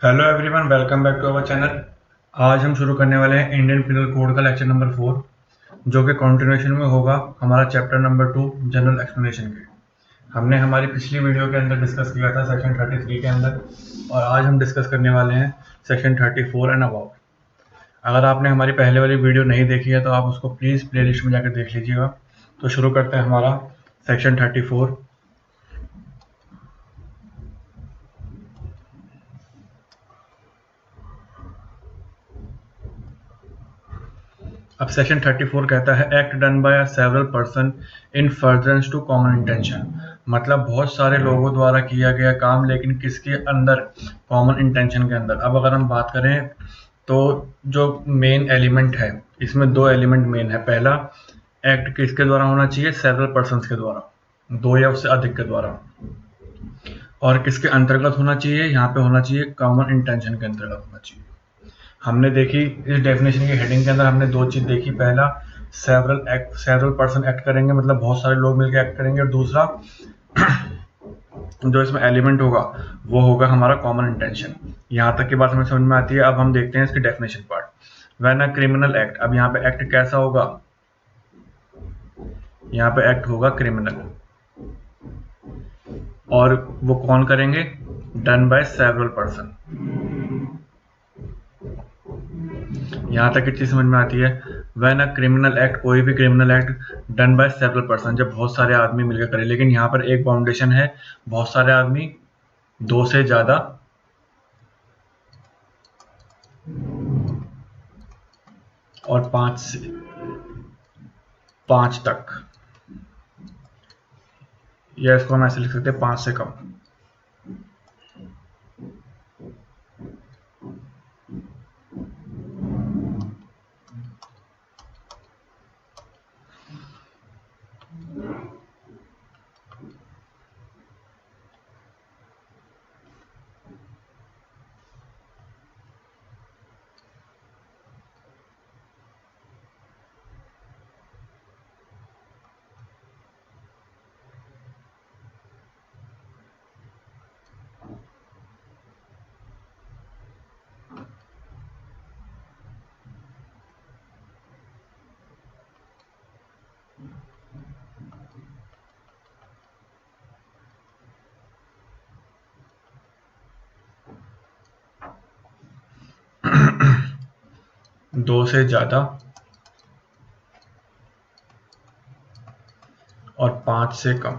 Hello everyone, welcome back to our channel. आज हम शुरू करने वाले हैं इंडियन पिनल कोड का लेक्चर नंबर 4, जो कि कंटिन्यूएशन में होगा हमारा चैप्टर नंबर 2 जनरल एक्सप्लेनेशन के। हमने हमारी पिछली वीडियो के अंदर डिस्कस किया था सेक्शन 33 के अंदर, और आज हम डिस्कस करने वाले हैं सेक्शन 34 एंड अबाउट। अगर आपने हमारी पहले वाली वीडियो नहीं देखी है तो आप उसको प्लीज़ प्ले लिस्ट में जाकर देख लीजिएगा। तो शुरू करते हैं हमारा सेक्शन 34। अब सेक्शन 34 कहता है act done by several person in furtherance to common intention. मतलब बहुत सारे लोगों द्वारा किया गया काम, लेकिन किसके अंदर? कॉमन इंटेंशन के अंदर। अब अगर हम बात करें तो जो मेन एलिमेंट है, इसमें दो एलिमेंट मेन है। पहला, एक्ट किसके द्वारा होना चाहिए? सेवरल पर्सन्स के द्वारा, दो या उससे अधिक के द्वारा। और किसके अंतर्गत होना चाहिए? यहाँ पे होना चाहिए कॉमन इंटेंशन के अंतर्गत होना चाहिए। हमने देखी इस डेफिनेशन की हेडिंग के अंदर हमने दो चीज देखी। पहला, सेवरल पर्सन एक्ट करेंगे, मतलब बहुत सारे लोग मिलकर एक्ट करेंगे। और दूसरा, जो इसमें एलिमेंट होगा वो होगा हमारा कॉमन इंटेंशन। यहाँ तक की बात हमें समझ में आती है। अब हम देखते हैं इसकी definition part. When a criminal act, अब यहाँ पे एक्ट कैसा होगा? यहाँ पे एक्ट होगा क्रिमिनल, और वो कौन करेंगे? Done by several person. यहाँ तक की चीज समझ में आती है। व्हेन अ क्रिमिनल एक्ट, कोई भी criminal act done by several person, जब बहुत सारे आदमी मिलकर करें। लेकिन यहाँ पर एक बाउंडेशन है, बहुत सारे आदमी, दो से ज्यादा, और पांच तक, या इसको हम ऐसे लिख सकते हैं 5 से कम। दो से ज्यादा और 5 से कम।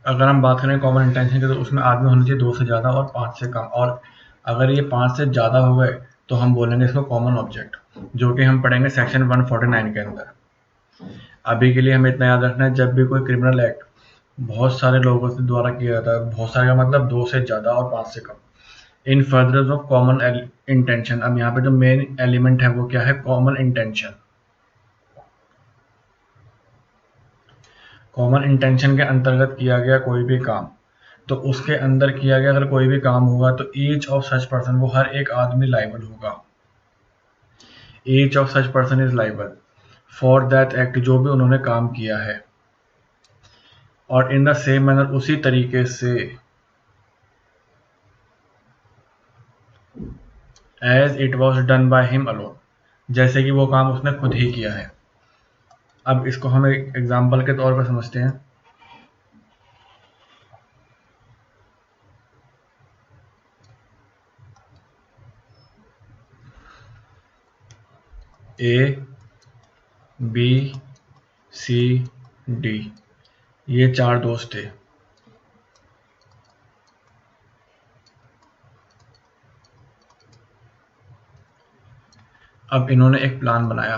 अगर हम बात करें कॉमन इंटेंशन की, तो उसमें आदमी होने चाहिए 2 से ज़्यादा और 5 से कम। और अगर ये 5 से ज़्यादा हो गए तो हम बोलेंगे इसको कॉमन ऑब्जेक्ट, जो कि हम पढ़ेंगे सेक्शन 149 के अंदर। अभी के लिए हमें इतना याद रखना है, जब भी कोई क्रिमिनल एक्ट बहुत सारे लोगों से द्वारा किया जाता है, बहुत सारे का मतलब 2 से ज़्यादा और 5 से कम, in furtherance of common intention. अब यहाँ पे जो मेन एलिमेंट है वो क्या है? Common intention. कॉमन इंटेंशन के अंतर्गत किया गया कोई भी काम, तो उसके अंदर किया गया अगर कोई भी काम होगा तो ईच ऑफ सच पर्सन, वो हर एक आदमी लाइबल होगा। Each of such person is liable for that act, जो भी उन्होंने काम किया है। और इन द सेम मैनर, उसी तरीके से, as it was done by him alone, जैसे कि वो काम उसने खुद ही किया है। अब इसको हम एक एग्जाम्पल के तौर पर समझते हैं। ए, बी, सी, डी, ये 4 दोस्त थे। अब इन्होंने एक प्लान बनाया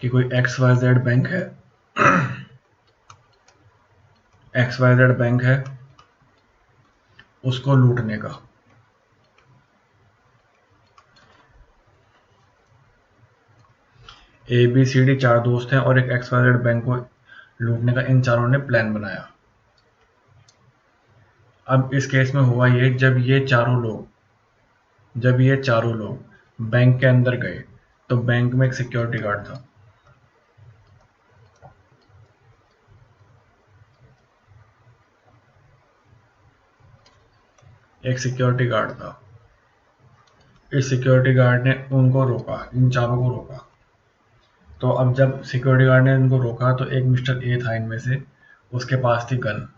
कि कोई XYZ बैंक है, XYZ बैंक है, उसको लूटने का। ABCD 4 दोस्त हैं और एक XYZ बैंक को लूटने का इन चारों ने प्लान बनाया। अब इस केस में हुआ ये, जब ये चारों लोग बैंक के अंदर गए तो बैंक में एक सिक्योरिटी गार्ड था। एक सिक्योरिटी गार्ड था। इस सिक्योरिटी गार्ड ने उनको रोका, इन चारों को रोका। तो अब जब सिक्योरिटी गार्ड ने इनको रोका तो एक मिस्टर ए था इनमें से, उसके पास थी गन,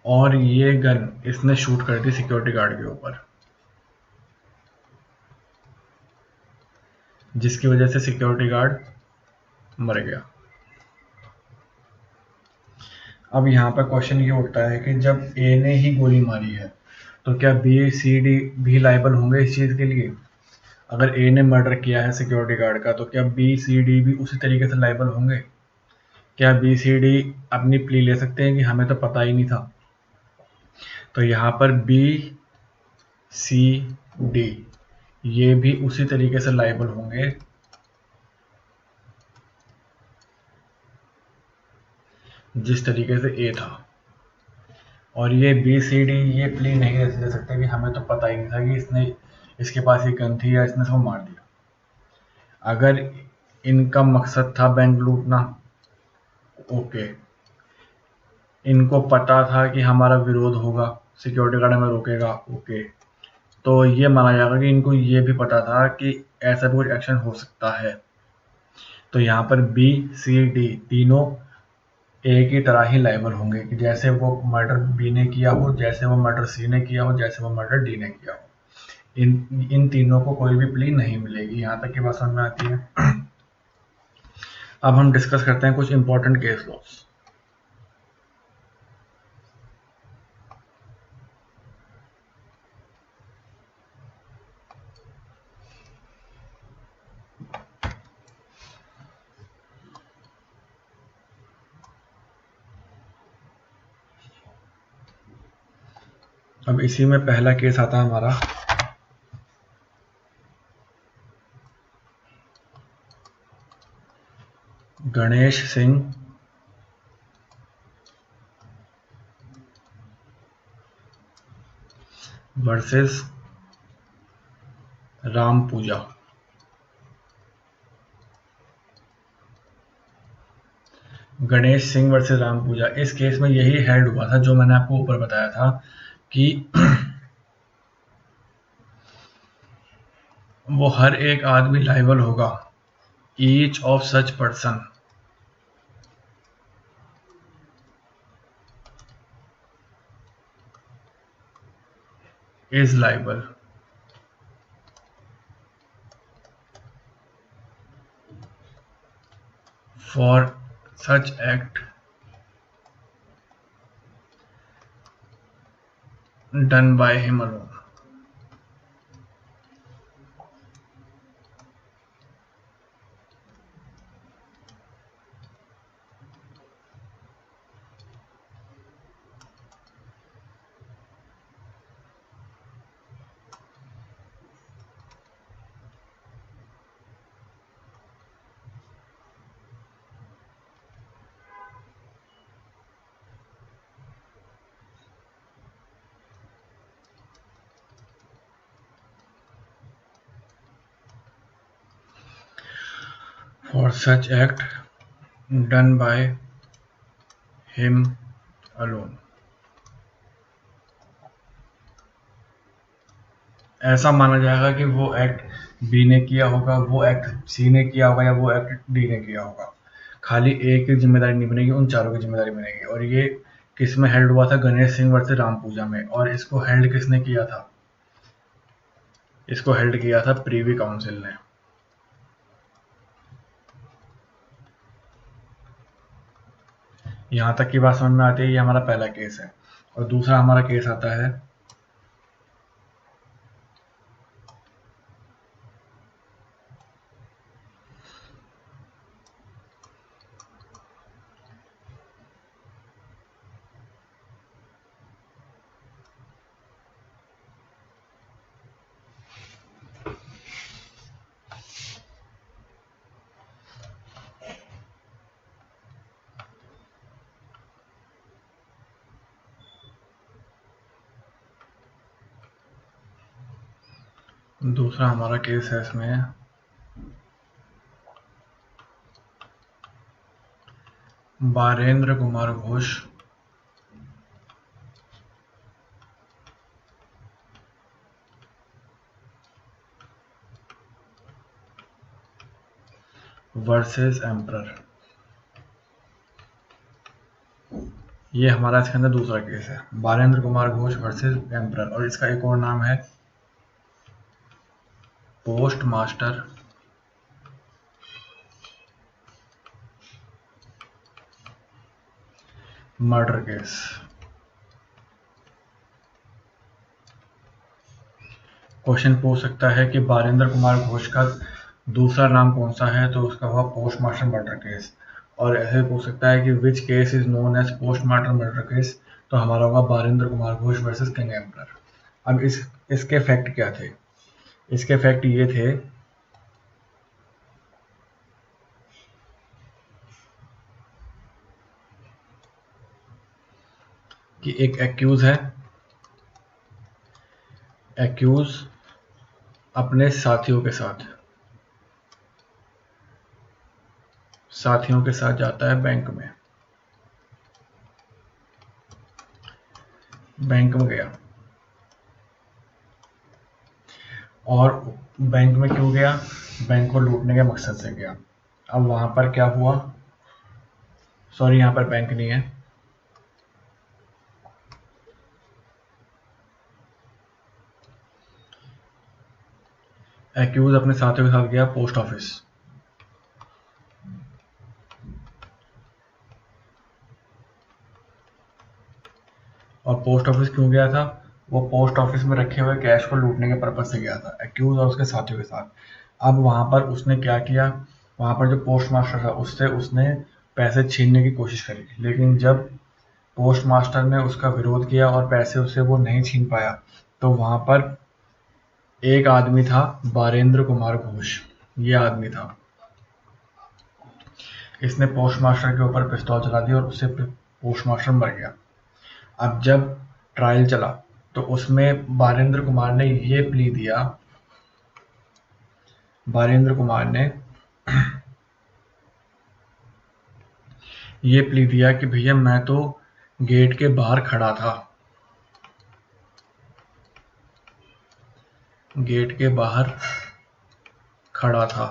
और ये गन इसने शूट कर दी सिक्योरिटी गार्ड के ऊपर, जिसकी वजह से सिक्योरिटी गार्ड मर गया। अब यहाँ पर क्वेश्चन ये उठता है कि जब ए ने ही गोली मारी है तो क्या बी सी डी भी लायबल होंगे इस चीज़ के लिए? अगर ए ने मर्डर किया है सिक्योरिटी गार्ड का तो क्या बी सी डी भी उसी तरीके से लायबल होंगे? क्या बी सी डी अपनी प्ली ले सकते हैं कि हमें तो पता ही नहीं था? तो यहाँ पर बी सी डी ये भी उसी तरीके से लायबल होंगे जिस तरीके से ए था। और ये बी सी डी ये प्ली नहीं दे सकते कि हमें तो पता ही नहीं था कि इसके पास ये गन थी या इसने इसको मार दिया। अगर इनका मकसद था बैंक लूटना, ओके, इनको पता था कि हमारा विरोध होगा, सिक्योरिटी गार्ड हमें रोकेगा, ओके, तो ये माना जाएगा कि इनको ये भी पता था कि ऐसा भी कुछ एक्शन हो सकता है। तो यहाँ पर बी सी डी तीनों ए की तरह ही लायबल होंगे कि जैसे वो मर्डर बी ने किया हो, जैसे वो मर्डर सी ने किया हो, जैसे वो मर्डर डी ने किया हो। इन तीनों को कोई भी प्ली नहीं मिलेगी। यहाँ तक की बात समझ में आती है। अब हम डिस्कस करते हैं कुछ इंपॉर्टेंट केस लॉस। अब इसी में पहला केस आता है हमारा गणेश सिंह वर्सेस राम पूजा। गणेश सिंह वर्सेस राम पूजा, इस केस में यही हेड हुआ था जो मैंने आपको ऊपर बताया था कि वो हर एक आदमी लायबल होगा, each of such person is liable for such act done by him alone। For such act done by him alone। ऐसा माना जाएगा कि वो एक्ट बी ने किया होगा, वो एक्ट सी ने किया होगा, या वो एक्ट डी ने किया होगा। खाली ए की जिम्मेदारी नहीं बनेगी, उन चारों की जिम्मेदारी बनेगी। और ये किस में हेल्ड हुआ था? गणेश सिंह वर्सेस राम पूजा में। और इसको हेल्ड किसने किया था? इसको हेल्ड किया था प्रीवी काउंसिल ने। यहाँ तक की बात समझ में आती है। ये हमारा पहला केस है। और दूसरा हमारा केस आता है दूसरा हमारा केस है इसमें बारेंद्र कुमार घोष वर्सेस एम्परर। ये हमारा इसके अंदर दूसरा केस है, बारेंद्र कुमार घोष वर्सेस एम्परर, और इसका एक और नाम है post master murder case. Question पूछ सकता है कि बारेंद्र कुमार घोष का दूसरा नाम कौन सा है, तो उसका हुआ पोस्ट मास्टर मर्डर केस। और ऐसे पूछ सकता है कि which case is known as post master murder case, तो हमारा होगा Barendra Kumar Ghosh versus king emperor. अब इसके फैक्ट क्या थे? इसके फैक्ट ये थे कि एक एक्यूज है, एक्यूज अपने साथियों के साथ जाता है बैंक में गया। और बैंक में क्यों गया? बैंक को लूटने के मकसद से गया। अब वहां पर क्या हुआ? सॉरी, यहाँ पर बैंक नहीं है, एक्यूज अपने साथियों के साथ गया पोस्ट ऑफिस। और पोस्ट ऑफिस क्यों गया था? वो पोस्ट ऑफिस में रखे हुए कैश को लूटने के पर्पज से गया था, एक्यूज और उसके साथियों के साथ। अब वहां पर उसने क्या किया? वहां पर जो पोस्ट मास्टर था उससे उसने पैसे छीनने की कोशिश करी, लेकिन जब पोस्ट मास्टर ने उसका विरोध किया और पैसे उससे वो नहीं छीन पाया, तो वहां पर एक आदमी था, बारेंद्र कुमार घोष। ये आदमी था, इसने पोस्ट मास्टर के ऊपर पिस्तौल चला दिया और उससे पोस्ट मास्टर मर गया। अब जब ट्रायल चला तो उसमें बारेंद्र कुमार ने ये प्ली दिया, बारेंद्र कुमार ने ये प्ली दिया कि भैया मैं तो गेट के बाहर खड़ा था, गेट के बाहर खड़ा था,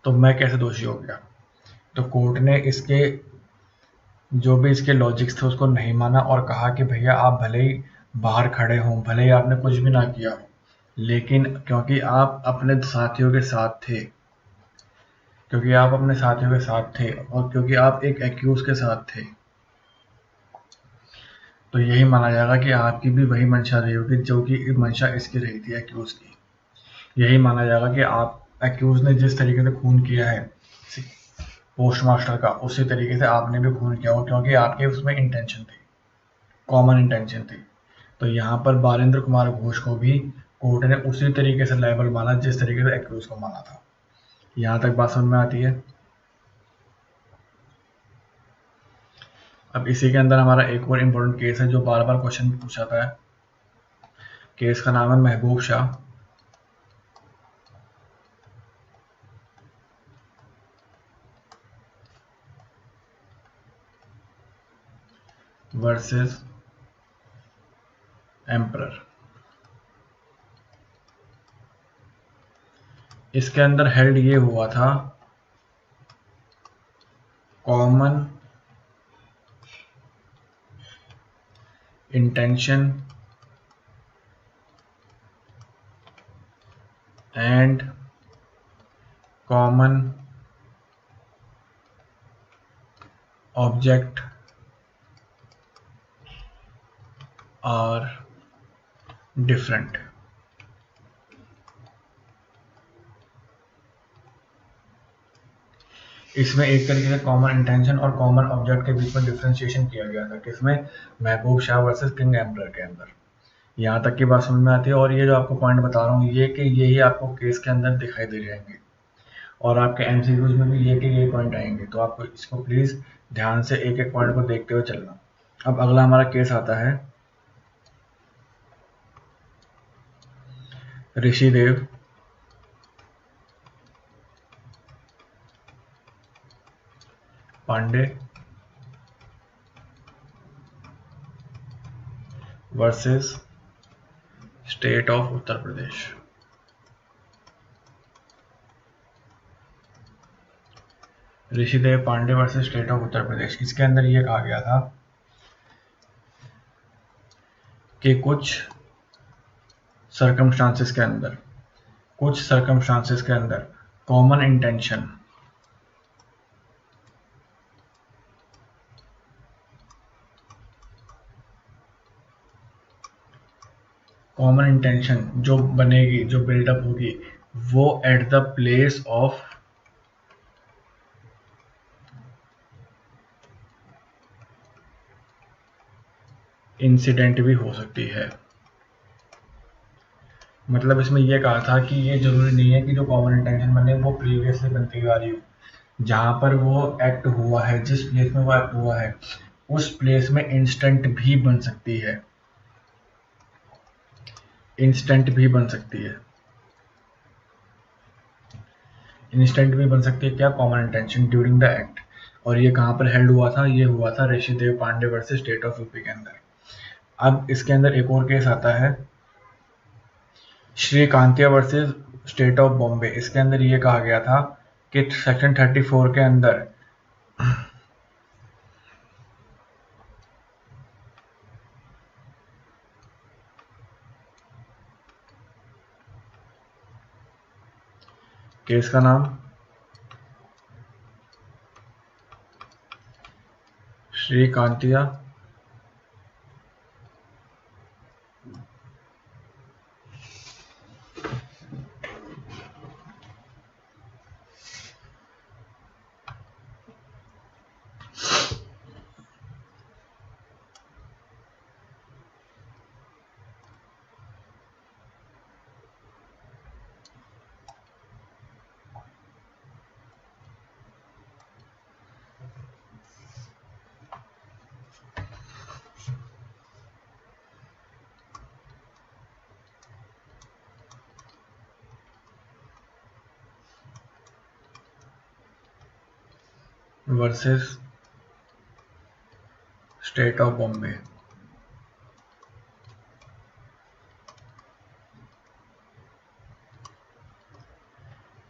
तो मैं कैसे दोषी हो गया? तो कोर्ट ने इसके जो भी इसके लॉजिक्स थे उसको नहीं माना और कहा कि भैया आप भले ही बाहर खड़े हों, भले ही आपने कुछ भी ना किया हो, लेकिन क्योंकि आप अपने साथियों के साथ थे, क्योंकि आप अपने साथियों के साथ थे और क्योंकि आप एक एक्यूज के साथ थे, तो यही माना जाएगा कि आपकी भी वही मंशा रही होगी जो कि मंशा इसकी रही थी, एक्यूज की। यही माना जाएगा कि आप एक्यूज ने जिस तरीके से खून किया है पोस्ट मास्टर का, उसी तरीके से आपने भी खून किया हो, क्योंकि आपके उसमें इंटेंशन थी, कॉमन इंटेंशन थी। तो यहाँ पर बारेंद्र कुमार घोष को भी कोर्ट ने उसी तरीके से लायबल माना जिस तरीके से एक्यूज को माना था। यहाँ तक बात समझ में आती है? अब इसी के अंदर हमारा एक और इम्पोर्टेंट केस है जो बार बार क्वेश्चन पूछाता है। केस का नाम है महबूब शाह वर्सेस एम्परर। इसके अंदर हेल्ड ये हुआ था, common intention and common object are different. इसमें एक तरीके से कॉमन इंटेंशन और कॉमन ऑब्जेक्ट के बीच में डिफ्रेंशिएशन किया गया था, किसमें? महबूब शाह वर्सेस किंग एम्परर के अंदर। यहाँ तक की बात समझ में आती है? और ये जो आपको पॉइंट बता रहा हूँ ये कि यही आपको केस के अंदर दिखाई दे जाएंगे और आपके एमसीक्यूज में भी ये कि ये पॉइंट आएंगे, तो आपको इसको प्लीज ध्यान से एक एक पॉइंट को देखते हुए चलना। अब अगला हमारा केस आता है Rishidev Pandey versus state of Uttar Pradesh. Rishidev Pandey versus state of Uttar Pradesh, इसके अंदर ये कहा गया था कि कुछ सर्कमस्टांसेस के अंदर कॉमन इंटेंशन जो बनेगी, जो बिल्डअप होगी, वो at the place of incident भी हो सकती है। मतलब इसमें यह कहा था कि ये जरूरी नहीं है कि जो कॉमन इंटेंशन बने वो प्रीवियसली बनती हुई आ रही हो, जहां पर वो एक्ट हुआ है, जिस प्लेस में वो एक्ट हुआ है उस प्लेस में इंस्टेंट भी बन सकती है, क्या common intention during the act. और ये कहां पर हेल्ड हुआ था? ये हुआ था Rishidev Pandey versus state of UP के अंदर। अब इसके अंदर एक और केस आता है, Shri Kantiya versus state of Bombay. इसके अंदर ये कहा गया था कि सेक्शन 34 के अंदर केस का नाम Shri Kantiya versus state of Bombay.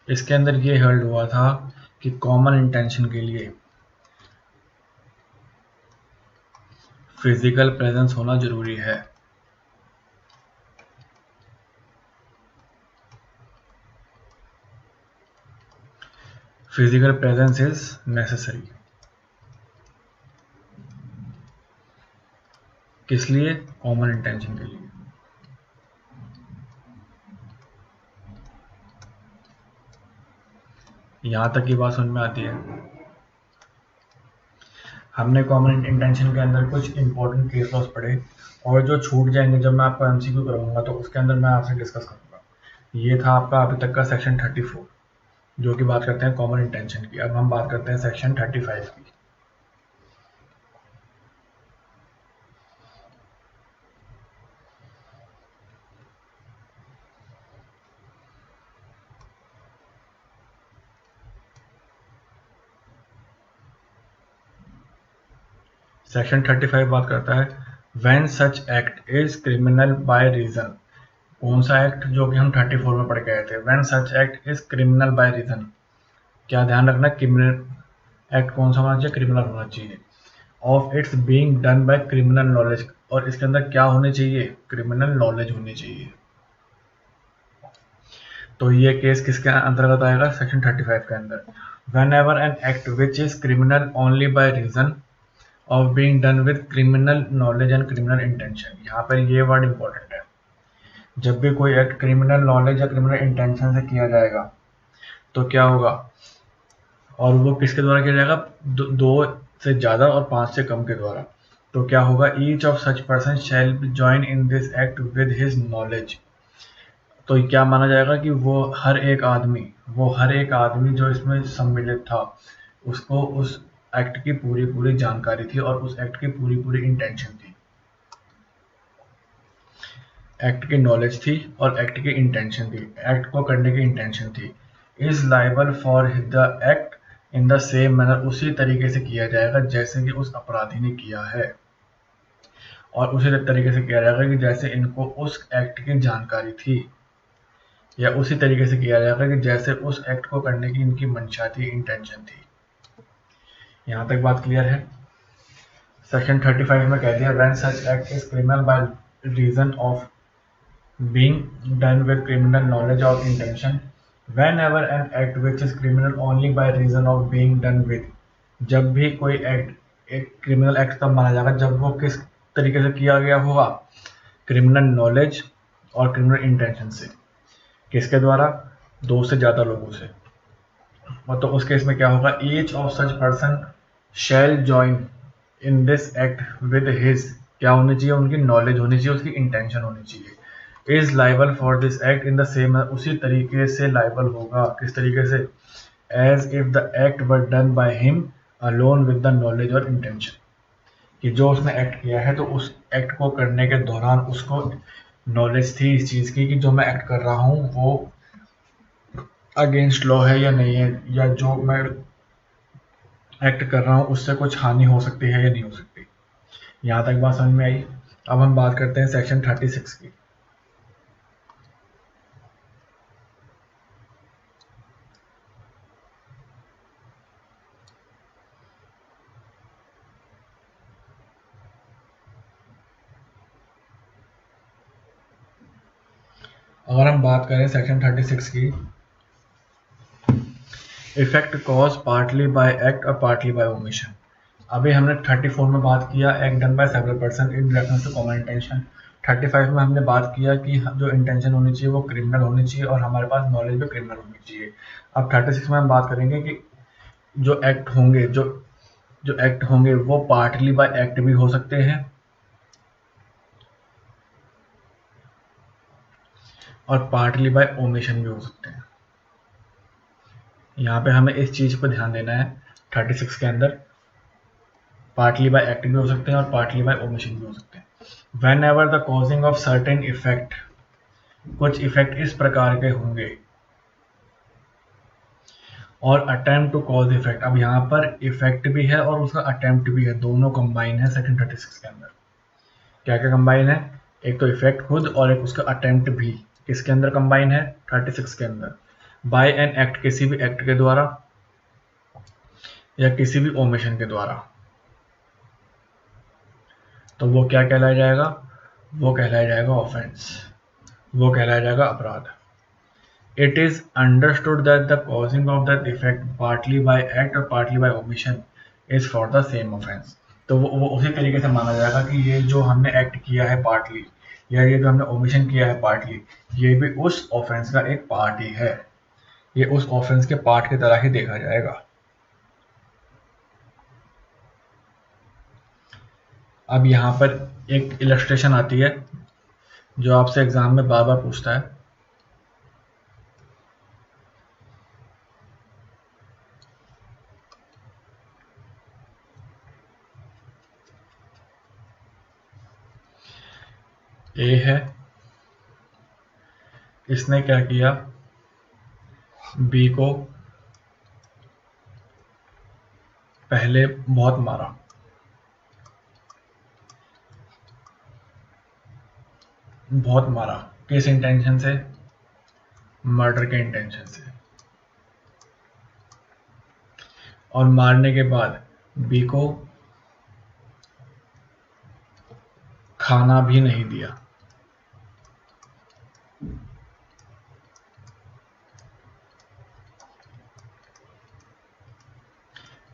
इसके अंदर ये हेल्ड हुआ था कि कॉमन इंटेंशन के लिए फिजिकल प्रेजेंस होना जरूरी है। Physical presence is necessary. किस लिए? कॉमन इंटेंशन के लिए। यहां तक की बात समझ में आती है? हमने कॉमन इंटेंशन के अंदर कुछ इंपॉर्टेंट केस लॉस पढ़े, और जो छूट जाएंगे जब मैं आपको एमसीक्यू कराऊंगा तो उसके अंदर मैं आपसे डिस्कस करूंगा। ये था आपका अभी तक का सेक्शन 34, जो कि बात करते हैं कॉमन इंटेंशन की। अब हम बात करते हैं सेक्शन 35 की। सेक्शन 35 बात करता है when such act is criminal by reason. कौन सा एक्ट? जो कि हम 34 में पढ़ के आए थे। When such act is criminal by reason, क्या ध्यान रखना, क्रिमिनल एक्ट कौन सा होना चाहिए? क्रिमिनल होना चाहिए। Of its being done by criminal knowledge, और इसके अंदर क्या होनी चाहिए? क्रिमिनल नॉलेज होनी चाहिए। तो ये केस किसके अंतर्गत आएगा? सेक्शन 35 के अंदर। Whenever an act which is criminal only by reason of being done with criminal knowledge and criminal intention. यहाँ पर ये वर्ड इंपॉर्टेंट है। जब भी कोई एक्ट क्रिमिनल नॉलेज या क्रिमिनल इंटेंशन से किया जाएगा तो क्या होगा? और वो किसके द्वारा किया जाएगा? दो से ज्यादा और 5 से कम के द्वारा। तो क्या होगा? Each of such person shall be join in this act with his knowledge. तो क्या माना जाएगा कि वो हर एक आदमी जो इसमें सम्मिलित था, उसको उस एक्ट की पूरी जानकारी थी और उस एक्ट की पूरी इंटेंशन थी। एक्ट की नॉलेज थी और एक्ट की इंटेंशन थी, एक्ट को करने की इंटेंशन थी। Is liable for the act in the same manner, उसी तरीके से किया जाएगा जैसे कि उस अपराधी ने किया है, और उसी तरीके से किया जाएगा कि जैसे इनको उस एक्ट की जानकारी थी, या उसी तरीके से किया जाएगा कि जैसे उस एक्ट को करने की इनकी मंशा थी, इंटेंशन थी। यहाँ तक बात क्लियर है। सेक्शन 35 में कह दिया when such act is criminal by reason of being done with criminal knowledge और intention whenever an act which is criminal only by reason of being done with, जब भी कोई एक्ट एक क्रिमिनल एक्ट तब माना जाएगा जब वो किस तरीके से किया गया होगा, क्रिमिनल नॉलेज और क्रिमिनल इंटेंशन से। किसके द्वारा? दो से ज़्यादा लोगों से। मतलब उस केस में क्या होगा, each of such person shall join in this act with his, क्या होनी चाहिए, उनकी नॉलेज होनी चाहिए, उसकी इंटेंशन होनी चाहिए। Is liable for this act in the same, उसी तरीके से लाइबल होगा। किस तरीके से? As if the act were done by him alone with the knowledge और इंटेंशन, कि जो उसने एक्ट किया है तो उस एक्ट को करने के दौरान उसको नॉलेज थी इस चीज़ की कि जो मैं एक्ट कर रहा हूँ वो अगेंस्ट लॉ है या नहीं है, या जो मैं एक्ट कर रहा हूँ उससे कुछ हानि हो सकती है या नहीं हो सकती। यहाँ तक बात समझ में आई। अब हम बात करते हैं सेक्शन 36 की। अगर हम बात करें सेक्शन 36 की, effect cause partly by act और पार्टली बाय ओमिशन। अभी हमने 34 में बात किया act done by several person in reference to common intention. 35 में हमने बात किया कि जो इंटेंशन होनी चाहिए वो क्रिमिनल होनी चाहिए और हमारे पास नॉलेज भी क्रिमिनल होनी चाहिए। अब 36 में हम बात करेंगे कि जो एक्ट होंगे जो एक्ट होंगे वो पार्टली बाय एक्ट भी हो सकते हैं और पार्टली बाय ओमिशन भी हो सकते हैं। यहाँ पे हमें इस चीज़ पर ध्यान देना है। 36 के अंदर पार्टली बाय एक्ट भी हो सकते हैं और पार्टली बाय ओमिशन भी हो सकते हैं। When ever the causing of certain effect, कुछ इफेक्ट इस प्रकार के होंगे, और अटेम्प्ट टू कॉज इफेक्ट। अब यहाँ पर इफेक्ट भी है और उसका अटेम्प्ट भी है, दोनों कंबाइन है सेक्शन 36 के अंदर। क्या क्या कंबाइन है? एक तो इफेक्ट खुद और एक उसका अटेम्प्ट भी। किसके अंदर कंबाइन है? 36 के अंदर। बाय एन एक्ट, किसी भी एक्ट के द्वारा या किसी भी ओमिशन के द्वारा, तो वो क्या कहलाया जाएगा? वो कहलाया जाएगा ऑफेंस, वो कहलाया जाएगा अपराध। It is understood that the causing of that effect partly by act और partly by omission is for the same offence. तो वो उसी तरीके से माना जाएगा कि ये जो हमने एक्ट किया है पार्टली, या ये जो हमने ओमिशन किया है पार्टली, ये भी उस ऑफेंस का एक पार्ट ही है। ये उस ऑफेंस के पार्ट की तरह ही देखा जाएगा। अब यहाँ पर एक इलस्ट्रेशन आती है जो आपसे एग्जाम में बार बार पूछता है। ए है, इसने क्या किया, बी को पहले बहुत मारा, किस इंटेंशन से? मर्डर के इंटेंशन से। और मारने के बाद बी को खाना भी नहीं दिया,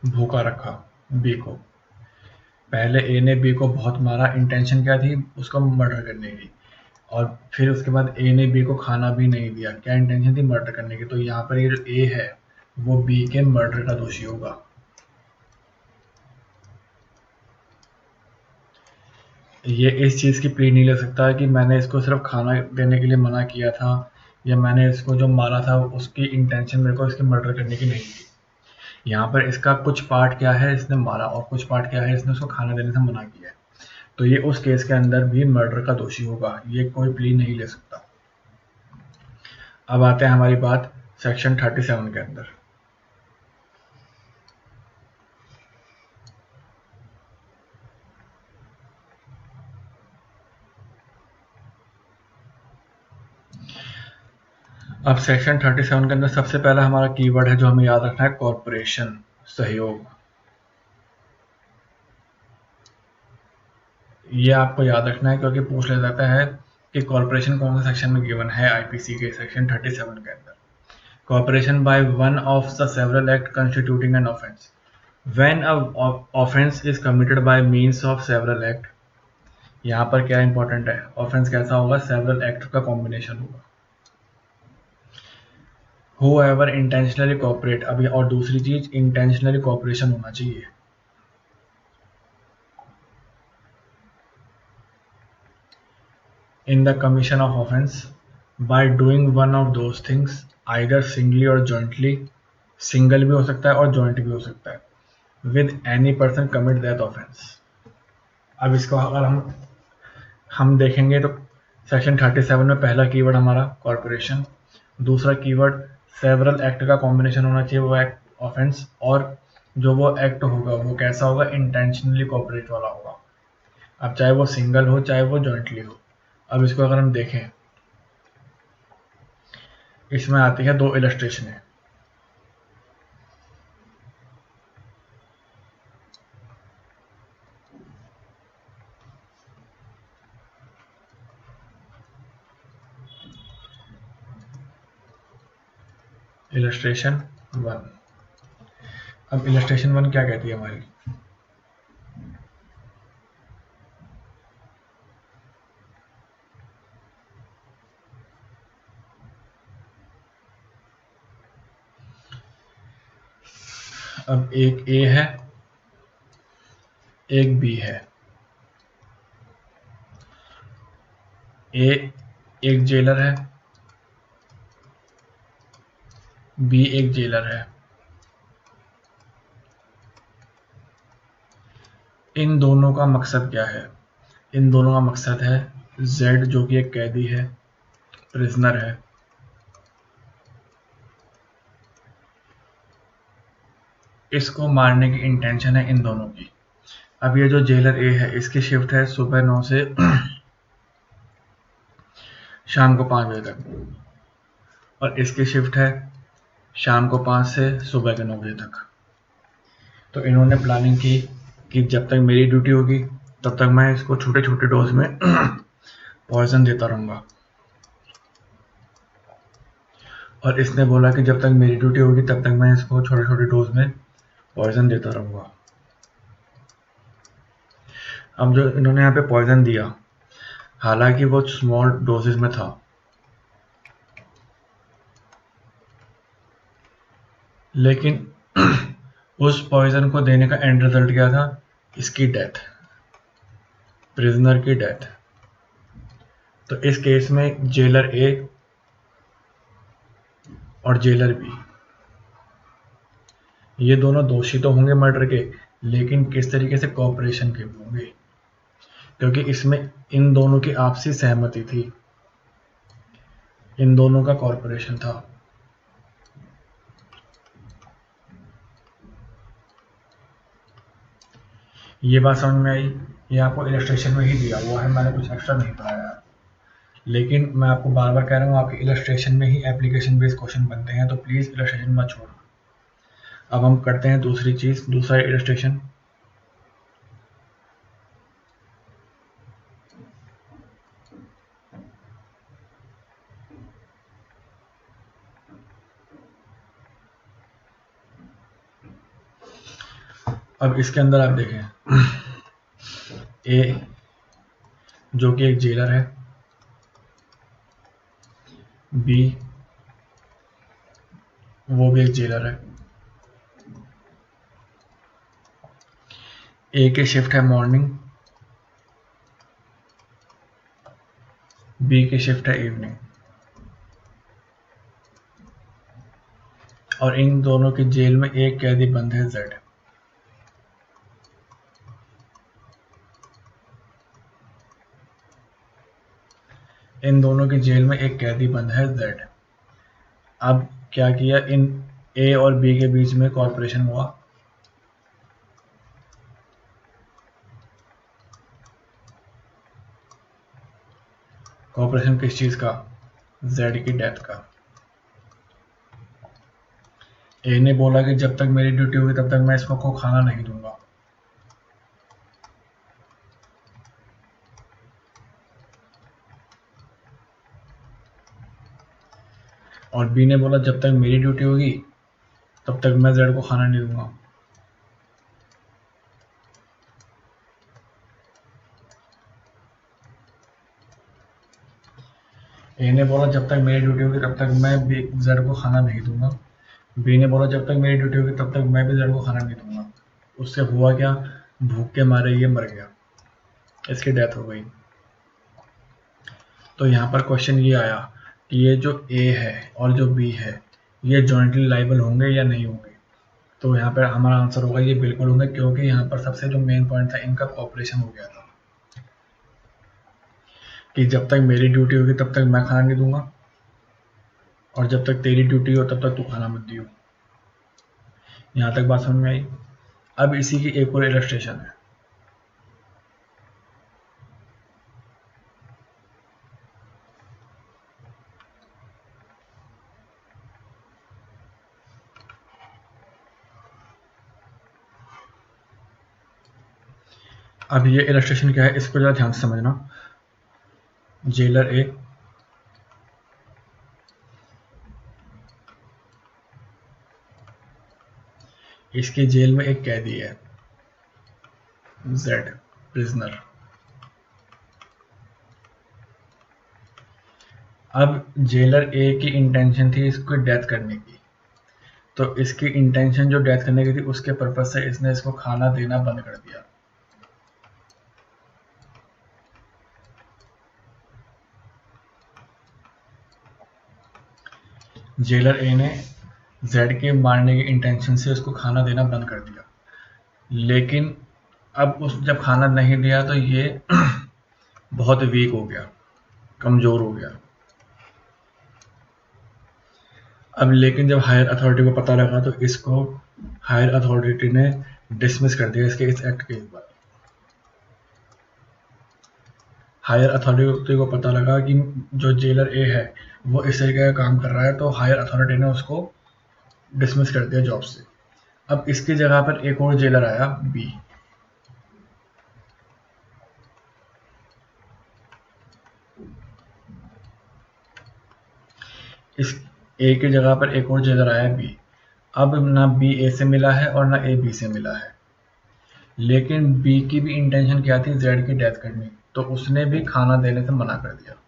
भूखा रखा बी को। पहले ए ने बी को बहुत मारा, इंटेंशन क्या थी? उसको मर्डर करने की। और फिर उसके बाद ए ने बी को खाना भी नहीं दिया, क्या इंटेंशन थी? मर्डर करने की। तो यहाँ पर ये जो ए है वो बी के मर्डर का दोषी होगा। ये इस चीज़ की प्ली नहीं ले सकता है कि मैंने इसको सिर्फ खाना देने के लिए मना किया था, या मैंने इसको जो मारा था उसकी इंटेंशन मेरे को इसके मर्डर करने की नहीं थी। यहाँ पर इसका कुछ पार्ट क्या है, इसने मारा, और कुछ पार्ट क्या है, इसने उसको खाना देने से मना किया है। तो ये उस केस के अंदर भी मर्डर का दोषी होगा, ये कोई प्ली नहीं ले सकता। अब आते हैं हमारी बात सेक्शन 37 के अंदर। अब सेक्शन 37 के अंदर सबसे पहला हमारा कीवर्ड है जो हमें याद रखना है, कॉर्पोरेशन, सहयोग। ये आपको याद रखना है क्योंकि पूछ लिया जाता है कि कॉर्पोरेशन कौन से सेक्शन में गिवन है आईपीसी के सेक्शन 37 के अंदर। Corporation by one of the several act constituting an offence when a offence is committed by means of several act. यहाँ पर क्या इंपॉर्टेंट है, ऑफेंस कैसा होगा, सेवरल एक्ट का कॉम्बिनेशन होगा। whoever intentionally cooperate, अभी और दूसरी चीज इंटेंशनली कॉपरेशन होना चाहिए। in the commission of offense by doing one of those things either singly or jointly, single भी हो सकता है और जॉइंट भी हो सकता है, with any person commit that offense। अब इसको अगर हम देखेंगे तो सेक्शन 37 में पहला कीवर्ड हमारा कॉर्पोरेशन, दूसरा कीवर्ड सेवरल एक्ट का कॉम्बिनेशन होना चाहिए वो एक्ट ऑफेंस, और जो वो एक्ट होगा वो कैसा होगा, इंटेंशनली कॉपरेट वाला होगा। अब चाहे वो सिंगल हो चाहे वो जॉइंटली हो। अब इसको अगर हम देखें, इसमें आती है दो इलस्ट्रेशन है। इलस्ट्रेशन 1। अब इलस्ट्रेशन 1 क्या कहती है हमारी, अब एक ए है एक बी है। ए एक जेलर है, बी एक जेलर है। इन दोनों का मकसद क्या है, इन दोनों का मकसद है जेड जो कि एक कैदी है, प्रिजनर है, इसको मारने की इंटेंशन है इन दोनों की। अब ये जो जेलर ए है इसकी शिफ्ट है सुबह 9 से शाम को 5 बजे तक, और इसकी शिफ्ट है शाम को 5 से सुबह के 9 बजे तक। तो इन्होंने प्लानिंग की कि जब तक मेरी ड्यूटी होगी तब तक मैं इसको छोटे छोटे डोज में पॉइजन देता रहूँगा, और इसने बोला कि जब तक मेरी ड्यूटी होगी तब तक मैं इसको छोटे छोटे डोज में पॉइजन देता रहूँगा। अब जो इन्होंने यहाँ पे पॉइजन दिया, हालांकि वो स्मॉल डोजेस में था, लेकिन उस पॉइजन को देने का एंड रिजल्ट क्या था, इसकी डेथ, प्रिजनर की डेथ। तो इस केस में जेलर ए और जेलर बी ये दोनों दोषी तो होंगे मर्डर के, लेकिन किस तरीके से कॉपरेशन के होंगे, क्योंकि इसमें इन दोनों की आपसी सहमति थी, इन दोनों का कॉर्पोरेशन था। ये बात समझ में आई, ये आपको इलस्ट्रेशन में ही दिया हुआ है, मैंने कुछ एक्स्ट्रा नहीं पढ़ाया। लेकिन मैं आपको बार बार कह रहा हूँ आपके इलस्ट्रेशन में ही एप्लीकेशन बेस्ड क्वेश्चन बनते हैं, तो प्लीज़ इलस्ट्रेशन मत छोड़ो। अब हम करते हैं दूसरी चीज़, दूसरा इलस्ट्रेशन। अब इसके अंदर आप देखें, ए जो कि एक जेलर है, बी वो भी एक जेलर है। ए की शिफ्ट है मॉर्निंग, बी की शिफ्ट है इवनिंग, और इन दोनों की जेल में एक कैदी बंद है जेड। इन दोनों की जेल में एक कैदी बंद है जेड। अब क्या किया, इन ए और बी के बीच में कॉर्पोरेशन हुआ, कॉर्पोरेशन किस चीज का, जेड की डेथ का। ए ने बोला कि जब तक मेरी ड्यूटी होगी तब तक मैं इसको खाना नहीं दूंगा, और बी ने बोला जब तक मेरी ड्यूटी होगी तब तक मैं जेड को खाना नहीं दूंगा। ए ने बोला जब तक मेरी ड्यूटी होगी तब तक मैं बी जेड को खाना नहीं दूंगा। बी ने बोला जब तक मेरी ड्यूटी होगी तब तक मैं भी जेड को खाना नहीं दूंगा। उससे हुआ क्या, भूख के मारे ये मर गया, इसकी डेथ हो गई। तो यहाँ पर क्वेश्चन ये आया कि ये जो ए है और जो बी है ये जॉइंटली लाइबल होंगे या नहीं होंगे। तो यहाँ पर हमारा आंसर होगा ये बिल्कुल होंगे, क्योंकि यहाँ पर सबसे जो मेन पॉइंट था इनका कॉपरेशन हो गया था कि जब तक मेरी ड्यूटी होगी तब तक मैं खाना नहीं दूंगा, और जब तक तेरी ड्यूटी हो तब तक तू खाना मत दियो। यहाँ तक बात समझ में आई। अब इसी की एक और इलस्ट्रेशन है। अब ये इलस्ट्रेशन क्या है इसको जरा ध्यान से समझना। जेलर ए इसकी जेल में एक कैदी है जेड, प्रिजनर। अब जेलर ए की इंटेंशन थी इसको डेथ करने की, तो इसकी इंटेंशन जो डेथ करने की थी उसके पर्पज से इसने इसको खाना देना बंद कर दिया। जेलर ए ने जेड के मारने की इंटेंशन से उसको खाना देना बंद कर दिया, लेकिन अब उस जब खाना नहीं दिया तो ये बहुत वीक हो गया, कमजोर हो गया। अब लेकिन जब हायर अथॉरिटी को पता लगा तो इसको हायर अथॉरिटी ने डिसमिस कर दिया इसके इस एक्ट के ऊपर। हायर अथॉरिटी को पता लगा कि जो जेलर ए है वो इस तरीके का काम कर रहा है, तो हायर अथॉरिटी ने उसको डिसमिस कर दिया जॉब से। अब इसकी जगह पर एक और जेलर आया बी। इस ए की जगह पर एक और जेलर आया बी। अब ना बी ए से मिला है और ना ए बी से मिला है, लेकिन बी की भी इंटेंशन क्या थी, जेड की डेथ करनी, तो उसने भी खाना देने से मना कर दिया।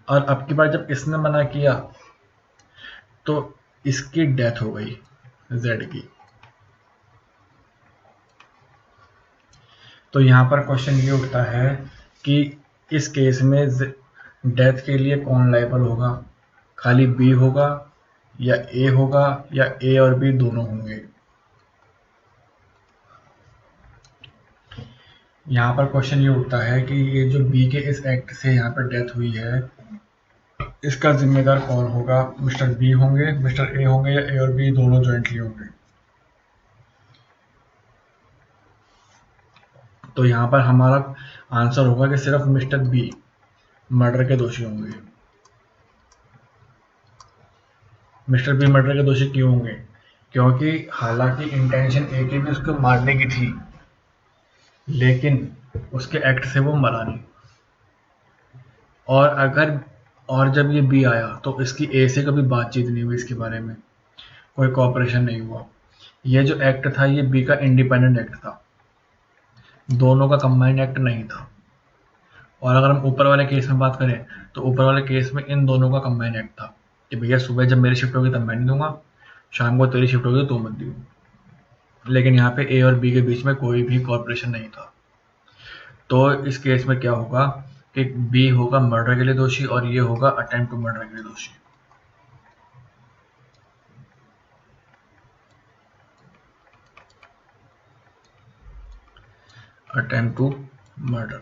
और अब की बार जब इसने मना किया तो इसकी डेथ हो गई जेड की। तो यहाँ पर क्वेश्चन ये उठता है कि इस केस में डेथ के लिए कौन लायबल होगा, खाली बी होगा या ए होगा या ए और बी दोनों होंगे। यहाँ पर क्वेश्चन ये उठता है कि ये जो बी के इस एक्ट से यहाँ पर डेथ हुई है इसका जिम्मेदार कौन होगा, मिस्टर बी होंगे, मिस्टर ए होंगे या ए और बी दोनों ज्वाइंटली होंगे। तो यहाँ पर हमारा आंसर होगा कि सिर्फ मिस्टर बी मर्डर के दोषी होंगे। मिस्टर बी मर्डर के दोषी क्यों होंगे, क्योंकि हालांकि इंटेंशन ए की भी उसको मारने की थी, लेकिन उसके एक्ट से वो मरा नहीं। और अगर और जब ये बी आया तो इसकी ए से कभी बातचीत नहीं हुई, इसके बारे में कोई कॉपरेशन नहीं हुआ। ये जो एक्ट था ये बी का इंडिपेंडेंट एक्ट था, दोनों का कंबाइंड एक्ट नहीं था। और अगर हम ऊपर वाले केस में बात करें तो ऊपर वाले केस में इन दोनों का कंबाइंड एक्ट था कि भैया सुबह जब मेरी शिफ्ट होगी तब मैं नहीं दूंगा, शाम को तेरी शिफ्ट होगी तो तू मत दियो। लेकिन यहाँ पे ए और बी के बीच में कोई भी कॉर्पोरेशन नहीं था। तो इस केस में क्या होगा कि बी होगा मर्डर के लिए दोषी और ये होगा अटेम्प्ट टू मर्डर के लिए दोषी। Attempt to murder.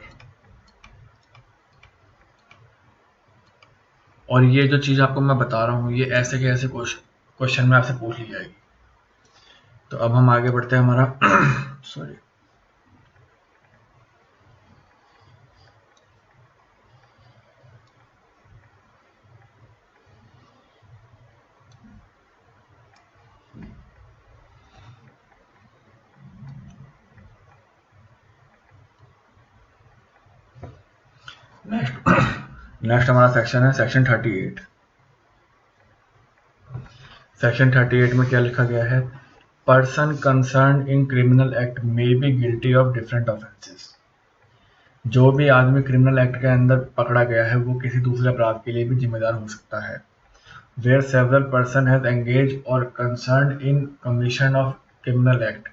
और ये जो चीज़ आपको मैं बता रहा हूँ ये ऐसे के ऐसे क्वेश्चन में आपसे पूछ ली जाएगी। तो अब हम आगे बढ़ते हैं हमारा सॉरी नेक्स्ट हमारा सेक्शन है सेक्शन 38। सेक्शन 38 में क्या लिखा गया है? Person concern in criminal act may be guilty of different offences. जो भी आदमी क्रिमिनल एक्ट के अंदर पकड़ा गया है वो किसी दूसरे अपराध के लिए भी जिम्मेदार हो सकता है। Where several person has engage और concern in commission of criminal act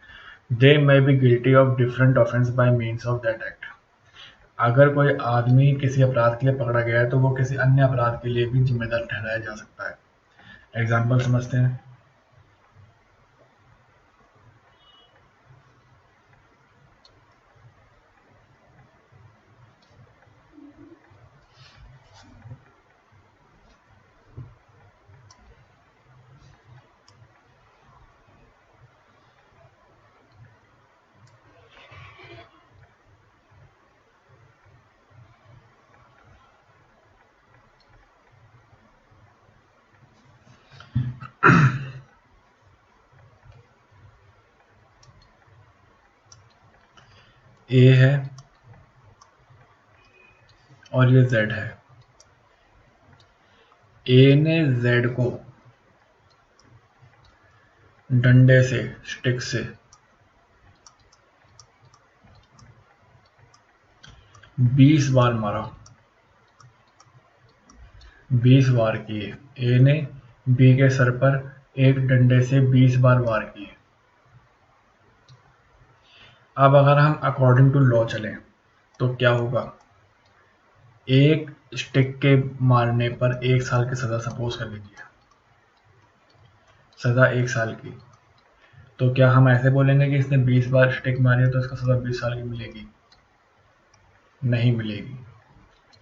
they may be guilty of different offence by means of that act. अगर कोई आदमी किसी अपराध के लिए पकड़ा गया है तो वो किसी अन्य अपराध के लिए भी जिम्मेदार ठहराया जा सकता है। एग्जाम्पल समझते हैं। ए है और ये जेड है। ए ने जेड को डंडे से, स्टिक से 20 बार मारा, 20 वार किए। ए ने बी के सर पर एक डंडे से 20 बार वार किए। अब अगर हम अकॉर्डिंग टू लॉ चलें तो क्या होगा? एक स्टिक के मारने पर 1 साल की सजा, सपोज कर लीजिए, सजा 1 साल की। तो क्या हम ऐसे बोलेंगे कि इसने 20 बार स्टिक मारी है तो इसको सजा 20 साल की मिलेगी? नहीं मिलेगी।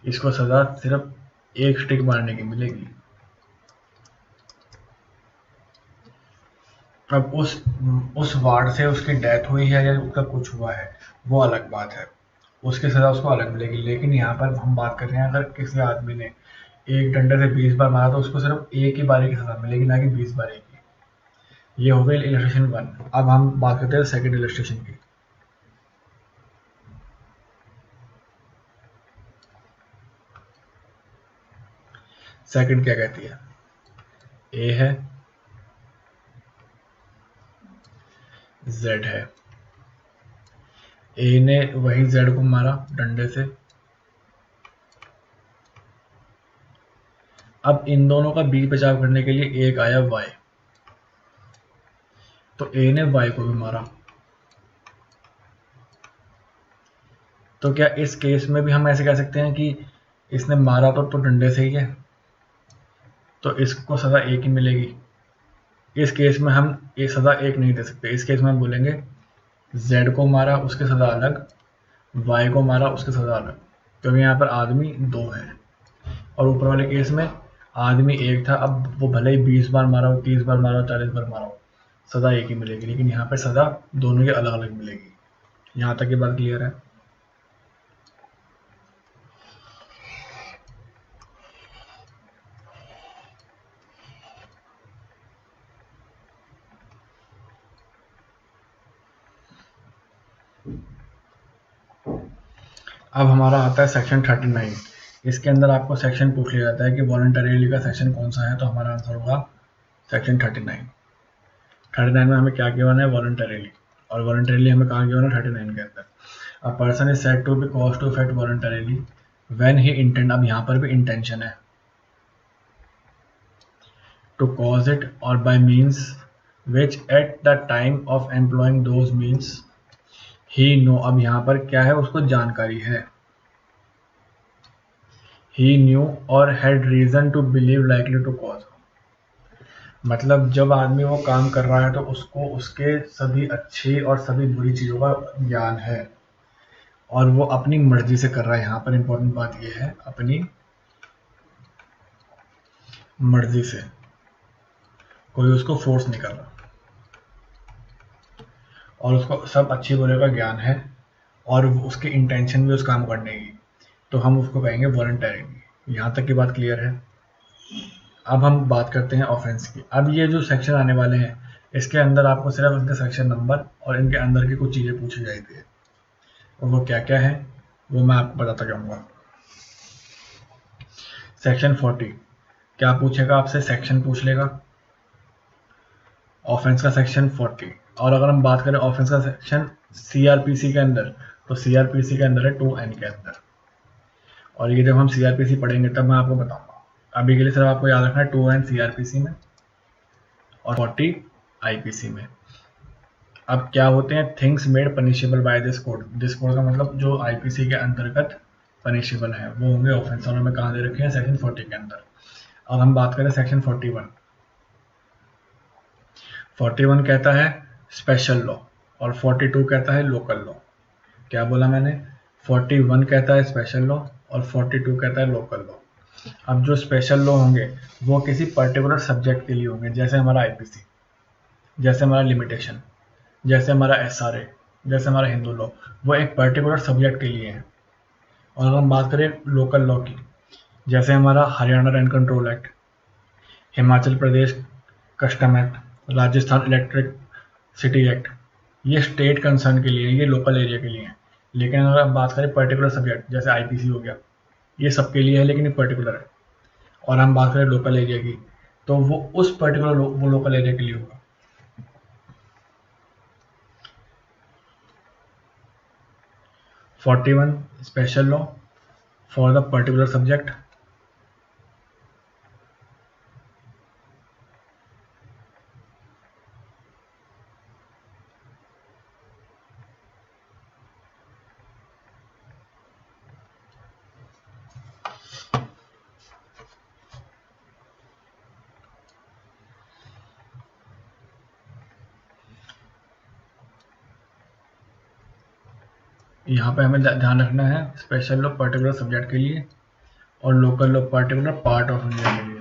इसको सजा सिर्फ एक स्टिक मारने की मिलेगी। अब उस वार्ड से उसकी डेथ हुई है या उसका कुछ हुआ है वो अलग बात है, उसकी सजा उसको अलग मिलेगी। लेकिन यहाँ पर हम बात कर रहे हैं अगर किसी आदमी ने एक डंडे से 20 बार मारा तो उसको सिर्फ एक ही बारी की सजा मिलेगी, ना कि 20 बारी की। ये हो गई इलस्ट्रेशन 1। अब हम बात करते हैं सेकंड इलस्ट्रेशन की। सेकंड क्या कहती है? ए है, जेड है। ए ने वही जेड को मारा डंडे से। अब इन दोनों का बीच बचाव करने के लिए एक आया वाई, तो ए ने वाई को भी मारा। तो क्या इस केस में भी हम ऐसे कह सकते हैं कि इसने मारा तो डंडे से ही है, तो इसको सजा एक ही मिलेगी? इस केस में हम ये सजा एक नहीं दे सकते। इस केस में हम बोलेंगे जेड को मारा उसके सजा अलग, वाई को मारा उसके सजा अलग, क्योंकि यहाँ पर आदमी 2 है और ऊपर वाले केस में आदमी 1 था। अब वो भले ही 20 बार मारा हो, 30 बार मारा हो, 40 बार मारा हो, सजा एक ही मिलेगी। लेकिन यहाँ पर सजा दोनों की अलग अलग मिलेगी। यहाँ तक की बात क्लियर है? अब हमारा आता है सेक्शन 39। इसके अंदर आपको सेक्शन पूछ लिया जाता है कि वॉलंटरीली का सेक्शन कौन सा है, तो हमारा आंसर होगा सेक्शन 39। 39 में हमें क्या गिवन है? वॉलंटरीली। और वॉलंटरीली हमें कहाँ गिवन है? 39 के अंदर। A person is said to be caused to effect voluntarily when he intend. अब यहाँ पर भी इंटेंशन है, टू कॉज इट और by means which at the time of employing those means he know. अब यहाँ पर क्या है? उसको जानकारी है। he knew or had reason to believe likely to cause। मतलब जब आदमी वो काम कर रहा है तो उसको उसके सभी अच्छी और सभी बुरी चीज़ों का ज्ञान है और वो अपनी मर्जी से कर रहा है। यहाँ पर इंपॉर्टेंट बात ये है, अपनी मर्जी से, कोई उसको फोर्स नहीं कर रहा, और उसको सब अच्छी बुरे का ज्ञान है और उसकी इंटेंशन भी उस काम करने की, तो हम उसको कहेंगे वॉलंटरी। यहाँ तक की बात क्लियर है? अब हम बात करते हैं ऑफेंस की। अब ये जो सेक्शन आने वाले हैं इसके अंदर आपको सिर्फ इनके सेक्शन नंबर और इनके अंदर की कुछ चीज़ें पूछी जाती है, और वो क्या क्या है वो मैं आपको बताता जाऊँगा। सेक्शन 40 क्या पूछेगा आपसे, सेक्शन पूछ लेगा ऑफेंस का सेक्शन 40। और अगर हम बात करें ऑफेंस का सेक्शन सीआरपीसी के अंदर, तो सीआरपीसी के अंदर है 2N के अंदर। और ये जब हम सीआरपीसी पढ़ेंगे तब मैं आपको बताऊंगा। अभी के लिए सिर्फ आपको याद रखना है 2N सीआरपीसी में और 40 आईपीसी में। अब क्या होते हैं things made punishable by this code. This code का मतलब जो आईपीसी के अंतर्गत पनिशेबल है वो होंगे ऑफेंस, और हमें कहाँ दे रखे हैं, सेक्शन 40 के अंदर। अब हम बात करें सेक्शन 41। 41 कहता है स्पेशल लॉ और 42 कहता है लोकल लॉ। क्या बोला मैंने, 41 कहता है स्पेशल लॉ और 42 कहता है लोकल लॉ। अब जो स्पेशल लॉ होंगे वो किसी पर्टिकुलर सब्जेक्ट के लिए होंगे, जैसे हमारा आईपीसी, जैसे हमारा लिमिटेशन, जैसे हमारा एसआरए, जैसे हमारा हिंदू लॉ, वो एक पर्टिकुलर सब्जेक्ट के लिए है। और अगर हम बात करें लोकल लॉ की, जैसे हमारा Haryana rent control act, Himachal Pradesh custom act, Rajasthan electricity act, ये स्टेट कंसर्न के लिए, ये लोकल एरिया के लिए है। लेकिन अगर हम बात करें पर्टिकुलर सब्जेक्ट, जैसे आईपीसी हो गया, ये सबके लिए है लेकिन ये पर्टिकुलर है। और हम बात करें लोकल एरिया की, तो वो उस पर्टिकुलर वो लोकल एरिया के लिए होगा। One special law for the particular subject, यहाँ पे हमें ध्यान रखना है स्पेशल लॉ पर्टिकुलर सब्जेक्ट के लिए और local law particular part of India के लिए।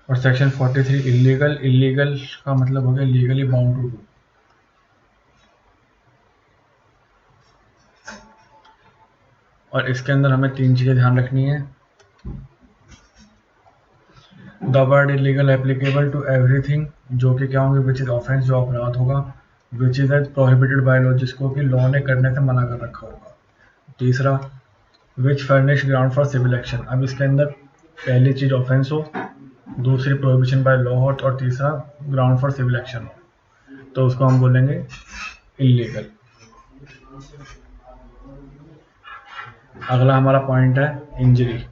और सेक्शन 43 इलीगल, इलीगल का मतलब हो गया लीगली बाउंड टू डू। और इसके अंदर हमें 3 चीजें ध्यान रखनी है। The word illegal applicable to everything, जो कि क्या होंगे, विच इज ऑफेंस, जो अपराध होगा, which is prohibited by law, जिसको कि लॉ ने करने से मना कर रखा होगा। तीसरा, which furnish ground for civil action. अब इसके अंदर पहली चीज ऑफेंस हो, दूसरी प्रोहिबिशन बाय लॉ हो और तीसरा ग्राउंड फॉर सिविल एक्शन हो, तो उसको हम बोलेंगे इलीगल। अगला हमारा पॉइंट है इंजरी।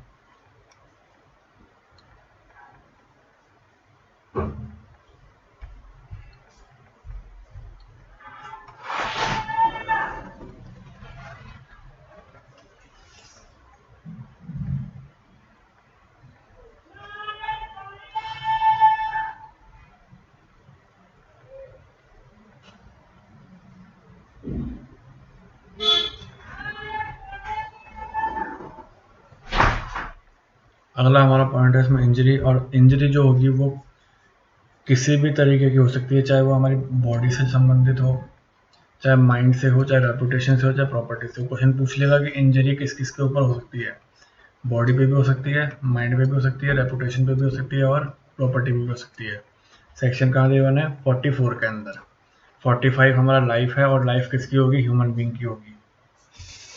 अगला हमारा पॉइंट है इसमें इंजरी। और इंजरी जो होगी वो किसी भी तरीके की हो सकती है, चाहे वो हमारी बॉडी से संबंधित हो, चाहे माइंड से हो, चाहे रेपुटेशन से हो, चाहे प्रॉपर्टी से हो। क्वेश्चन पूछ लेगा कि इंजरी किस किस के ऊपर हो सकती है, बॉडी पे भी हो सकती है, माइंड पे भी हो सकती है, रेपुटेशन पे भी हो सकती है और प्रॉपर्टी पे भी हो सकती है। सेक्शन कहाँ दिया है 44 के अंदर। 45 हमारा लाइफ है और लाइफ किसकी होगी, ह्यूमन बींग की होगी।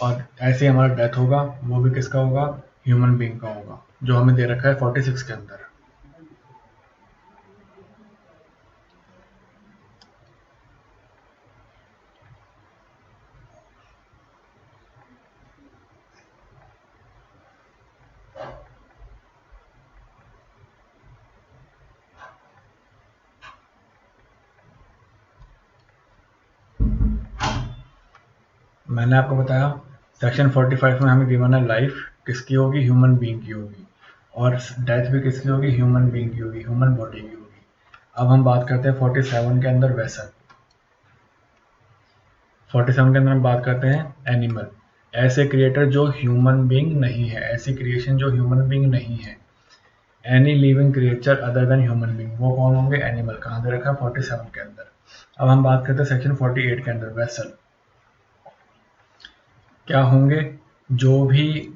और ऐसे ही हमारा डेथ होगा, वो भी किसका होगा, ह्यूमन बींग का होगा, जो हमें दे रखा है 46 के अंदर। मैंने आपको बताया सेक्शन 45 में हमें गिवन है लाइफ किसकी होगी, ह्यूमन बीइंग की होगी, और डेथ भी किसकी होगी, ह्यूमन बीइंग की होगी, ह्यूमन बॉडी की होगी। अब हम बात करते हैं 47 के अंदर वेसल। 47 के अंदर हम बात करते हैं एनिमल, ऐसे क्रिएटर जो ह्यूमन बीइंग नहीं है, ऐसी क्रिएशन जो ह्यूमन बीइंग नहीं है। Any living creature other than human being, वो कौन होंगे, एनिमल। कहाँ दे रखा है 47 के अंदर। अब हम बात करते हैं सेक्शन 48 के अंदर वेसल। क्या होंगे, जो भी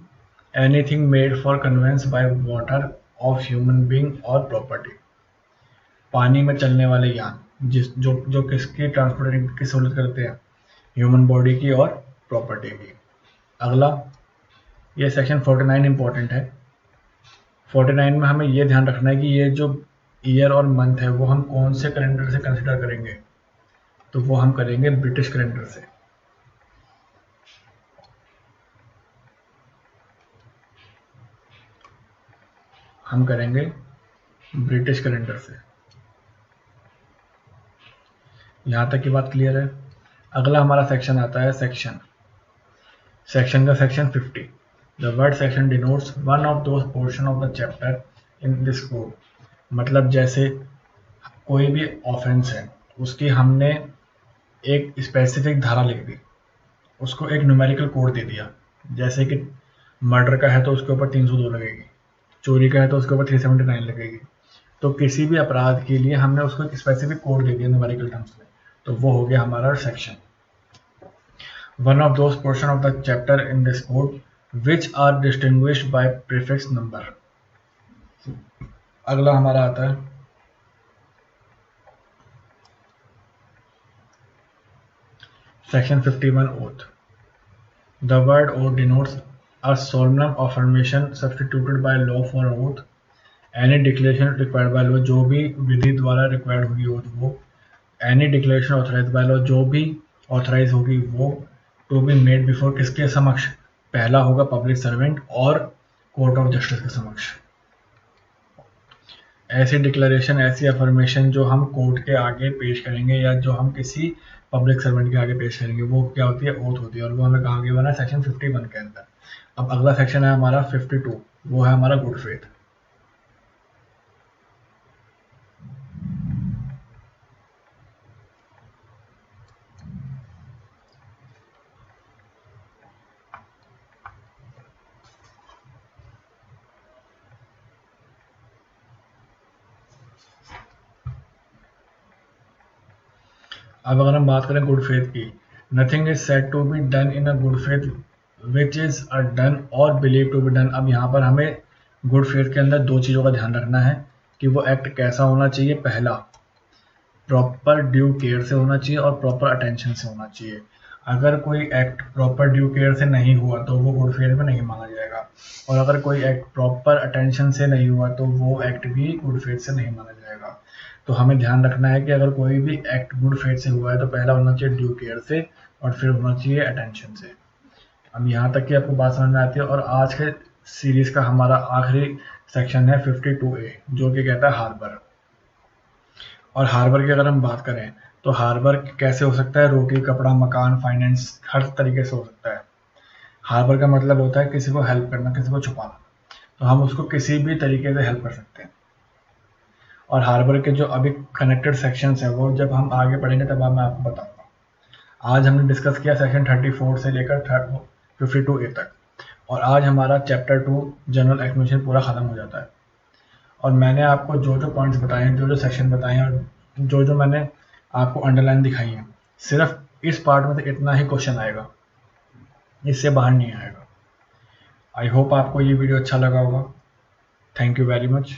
anything made for conveyance by water of human being और प्रॉपर्टी। पानी में चलने वाले यान जो किसकी ट्रांसपोर्टेशन की सहूलत करते हैं, ह्यूमन बॉडी की और प्रॉपर्टी की। अगला, ये सेक्शन 49 इंपॉर्टेंट है। 49 में हमें ये ध्यान रखना है कि ये जो ईयर और मंथ है वो हम कौन से कैलेंडर से कंसिडर करेंगे, तो वो हम करेंगे ब्रिटिश कैलेंडर से। हम करेंगे ब्रिटिश कैलेंडर से। यहाँ तक की बात क्लियर है। अगला हमारा सेक्शन आता है सेक्शन का section 50। The word section denotes one of those portion of the chapter in this code. मतलब जैसे कोई भी ऑफेंस है, उसकी हमने एक स्पेसिफिक धारा लिख दी, उसको एक न्यूमेरिकल कोड दे दिया। जैसे कि मर्डर का है तो उसके ऊपर 302 लगेगी, चोरी का है तो उसके ऊपर 379 लगेगी। तो किसी भी अपराध के लिए हमने उसको एक स्पेसिफिक कोड दे दिया न्यूमेरिकल टर्म्स में, तो वो हो गया हमारा section. One of those portion of the chapter in this code which are distinguished by prefix number. अगला हमारा आता है section 51 oath. The word oath denotes a solemn affirmation substituted by law for oath, any declaration required by law, जो भी विधि द्वारा required होगी oath वो, any declaration authorized by law, जो भी ऑथराइज होगी वो, टू बी मेड बिफोर किसके समक्ष, पहला होगा पब्लिक सर्वेंट और कोर्ट ऑफ जस्टिस के समक्ष। ऐसी डिक्लेरेशन, ऐसी अफर्मेशन जो हम कोर्ट के आगे पेश करेंगे या जो हम किसी पब्लिक सर्वेंट के आगे पेश करेंगे वो क्या होती है, ओथ होती है। और वो हमें कहाँ गिवन है, सेक्शन 51 के अंदर। अब अगला सेक्शन है हमारा 52, वो है हमारा गुड फेथ। अब अगर हम बात करें गुड फेथ की, nothing is said to be done in a good faith which is a done और बिलीव टू बी डन। अब यहाँ पर हमें गुड फेथ के अंदर दो चीज़ों का ध्यान रखना है कि वो एक्ट कैसा होना चाहिए। पहला, प्रॉपर ड्यू केयर से होना चाहिए और प्रॉपर अटेंशन से होना चाहिए। अगर कोई एक्ट प्रॉपर ड्यू केयर से नहीं हुआ तो वो गुड फेथ में नहीं माना जाएगा, और अगर कोई एक्ट प्रॉपर अटेंशन से नहीं हुआ तो वो एक्ट भी गुड फेथ से नहीं माना जाएगा। तो हमें ध्यान रखना है कि अगर कोई भी एक्ट गुड फेथ से हुआ है तो पहला होना चाहिए ड्यू केयर से और फिर होना चाहिए अटेंशन से। अब यहाँ तक कि आपको बात समझ में आती है। और आज के सीरीज का हमारा आखिरी सेक्शन है 52A, जो कि कहता है हार्बर। और हार्बर की अगर हम बात करें तो हार्बर कैसे हो सकता है, रोटी, कपड़ा, मकान, फाइनेंस, हर तरीके से हो सकता है। हार्बर का मतलब होता है किसी को हेल्प करना, किसी को छुपाना। तो हम उसको किसी भी तरीके से हेल्प कर सकते हैं। और हार्बर के जो अभी कनेक्टेड सेक्शंस हैं वो जब हम आगे पढ़ेंगे तब मैं आपको बताऊंगा। आज हमने डिस्कस किया सेक्शन 34 से लेकर 52A तक, और आज हमारा चैप्टर 2 जनरल एक्सप्लेनेशन पूरा खत्म हो जाता है। और मैंने आपको जो जो पॉइंट्स बताए हैं, जो जो सेक्शन बताए हैं और जो जो मैंने आपको अंडरलाइन दिखाई है, सिर्फ इस पार्ट में से इतना ही क्वेश्चन आएगा, इससे बाहर नहीं आएगा। आई होप आपको ये वीडियो अच्छा लगा होगा। Thank you very much.